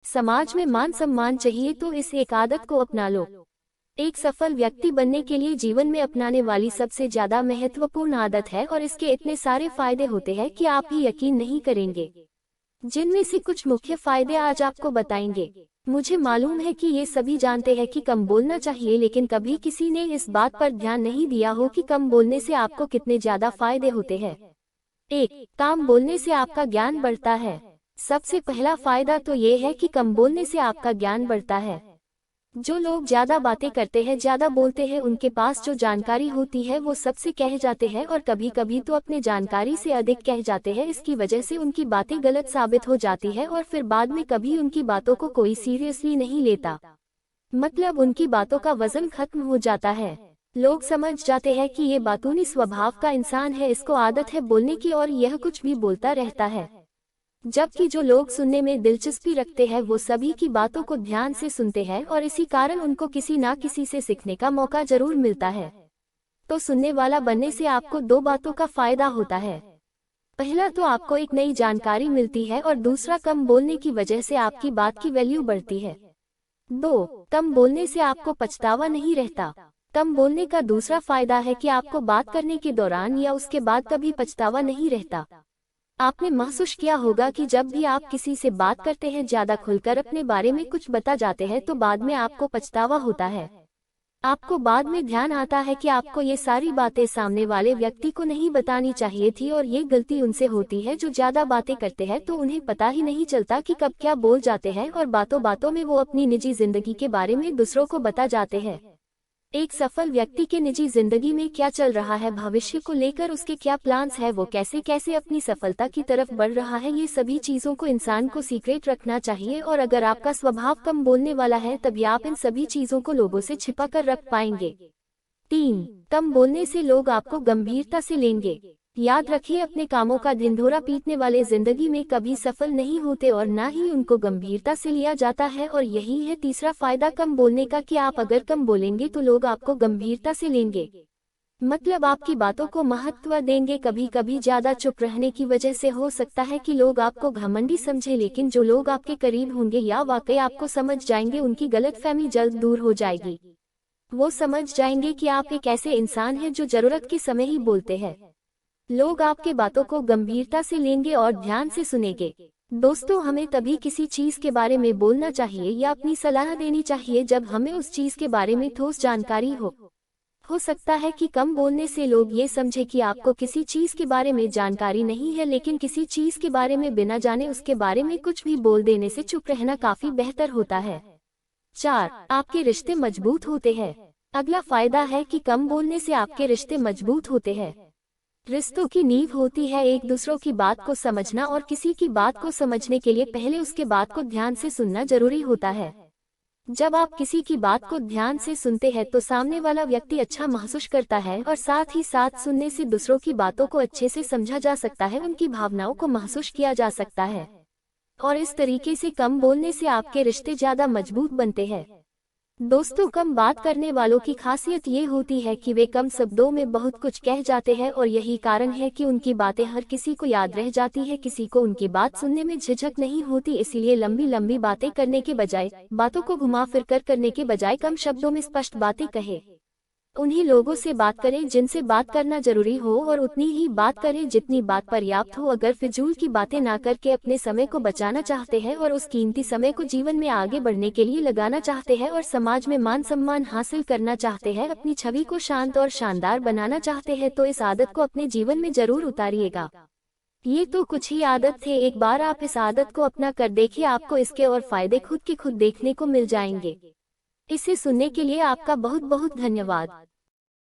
समाज में मान सम्मान चाहिए तो इस एक आदत को अपना लो। एक सफल व्यक्ति बनने के लिए जीवन में अपनाने वाली सबसे ज्यादा महत्वपूर्ण आदत है और इसके इतने सारे फायदे होते हैं कि आप ही यकीन नहीं करेंगे। जिनमें से कुछ मुख्य फायदे आज आपको बताएंगे। मुझे मालूम है कि ये सभी जानते हैं कि कम बोलना चाहिए, लेकिन कभी किसी ने इस बात पर ध्यान नहीं दिया हो कि कम बोलने से आपको कितने ज्यादा फायदे होते हैं। 1. कम बोलने से आपका ज्ञान बढ़ता है। सबसे पहला फायदा तो ये है कि कम बोलने से आपका ज्ञान बढ़ता है। जो लोग ज्यादा बातें करते हैं, ज्यादा बोलते हैं, उनके पास जो जानकारी होती है वो सबसे कह जाते हैं और कभी कभी तो अपने जानकारी से अधिक कह जाते हैं। इसकी वजह से उनकी बातें गलत साबित हो जाती है और फिर बाद में कभी उनकी बातों को कोई सीरियसली नहीं लेता। मतलब उनकी बातों का वजन खत्म हो जाता है। लोग समझ जाते हैं कि ये बातूनी स्वभाव का इंसान है, इसको आदत है बोलने की और यह कुछ भी बोलता रहता है। जबकि जो लोग सुनने में दिलचस्पी रखते हैं वो सभी की बातों को ध्यान से सुनते हैं और इसी कारण उनको किसी ना किसी से सीखने का मौका जरूर मिलता है। तो सुनने वाला बनने से आपको दो बातों का फायदा होता है। पहला तो आपको एक नई जानकारी मिलती है और दूसरा कम बोलने की वजह से आपकी बात की वैल्यू बढ़ती है। 2. कम बोलने से आपको पछतावा नहीं रहता। कम बोलने का दूसरा फायदा है कि आपको बात करने के दौरान या उसके बाद कभी पछतावा नहीं रहता। आपने महसूस किया होगा कि जब भी आप किसी से बात करते हैं, ज्यादा खुलकर अपने बारे में कुछ बता जाते हैं, तो बाद में आपको पछतावा होता है। आपको बाद में ध्यान आता है कि आपको ये सारी बातें सामने वाले व्यक्ति को नहीं बतानी चाहिए थी और ये गलती उनसे होती है जो ज्यादा बातें करते हैं, तो उन्हें पता ही नहीं चलता कि कब क्या बोल जाते हैं और बातों बातों में वो अपनी निजी जिंदगी के बारे में दूसरों को बता जाते हैं। एक सफल व्यक्ति के निजी जिंदगी में क्या चल रहा है, भविष्य को लेकर उसके क्या प्लान्स है, वो कैसे कैसे अपनी सफलता की तरफ बढ़ रहा है, ये सभी चीजों को इंसान को सीक्रेट रखना चाहिए। और अगर आपका स्वभाव कम बोलने वाला है तभी आप इन सभी चीजों को लोगों से छिपा कर रख पाएंगे। 3. कम बोलने से लोग आपको गंभीरता से लेंगे। याद रखिए, अपने कामों का ढिंढोरा पीटने वाले जिंदगी में कभी सफल नहीं होते और ना ही उनको गंभीरता से लिया जाता है। और यही है तीसरा फायदा कम बोलने का कि आप अगर कम बोलेंगे तो लोग आपको गंभीरता से लेंगे, मतलब आपकी बातों को महत्व देंगे। कभी कभी ज्यादा चुप रहने की वजह से हो सकता है कि लोग आपको घमंडी समझे, लेकिन जो लोग आपके करीब होंगे या वाकई आपको समझ जाएंगे, उनकी गलतफहमी जल्द दूर हो जाएगी। वो समझ जाएंगे कि आप एक ऐसे इंसान हैं जो जरूरत के समय ही बोलते हैं। लोग आपके बातों को गंभीरता से लेंगे और ध्यान से सुनेंगे। दोस्तों, हमें तभी किसी चीज के बारे में बोलना चाहिए या अपनी सलाह देनी चाहिए जब हमें उस चीज के बारे में ठोस जानकारी हो सकता है कि कम बोलने से लोग ये समझे कि आपको किसी चीज के बारे में जानकारी नहीं है, लेकिन किसी चीज के बारे में बिना जाने उसके बारे में कुछ भी बोल देने से चुप रहना काफी बेहतर होता है। 4. आपके रिश्ते मजबूत होते हैं। अगला फायदा है कि कम बोलने से आपके रिश्ते मजबूत होते हैं। रिश्तों की नींव होती है एक दूसरों की बात को समझना, और किसी की बात को समझने के लिए पहले उसके बात को ध्यान से सुनना जरूरी होता है। जब आप किसी की बात को ध्यान से सुनते हैं तो सामने वाला व्यक्ति अच्छा महसूस करता है और साथ ही साथ सुनने से दूसरों की बातों को अच्छे से समझा जा सकता है, उनकी भावनाओं को महसूस किया जा सकता है और इस तरीके से कम बोलने से आपके रिश्ते ज्यादा मजबूत बनते हैं। दोस्तों, कम बात करने वालों की खासियत ये होती है कि वे कम शब्दों में बहुत कुछ कह जाते हैं और यही कारण है कि उनकी बातें हर किसी को याद रह जाती है। किसी को उनकी बात सुनने में झिझक नहीं होती, इसीलिए लंबी लंबी बातें करने के बजाय, बातों को घुमा फिर कर करने के बजाय कम शब्दों में स्पष्ट बातें कहे। उन्हीं लोगों से बात करें जिनसे बात करना जरूरी हो और उतनी ही बात करें जितनी बात पर्याप्त हो। अगर फिजूल की बातें ना करके अपने समय को बचाना चाहते हैं और उस कीमती समय को जीवन में आगे बढ़ने के लिए लगाना चाहते हैं और समाज में मान सम्मान हासिल करना चाहते हैं, अपनी छवि को शांत और शानदार बनाना चाहते हैं, तो इस आदत को अपने जीवन में जरूर उतारिएगा। ये तो कुछ ही आदत थे, एक बार आप इस आदत को अपना कर देखिए, आपको इसके और फायदे खुद के खुद देखने को मिल जाएंगे। इसे सुनने के लिए आपका बहुत बहुत धन्यवाद।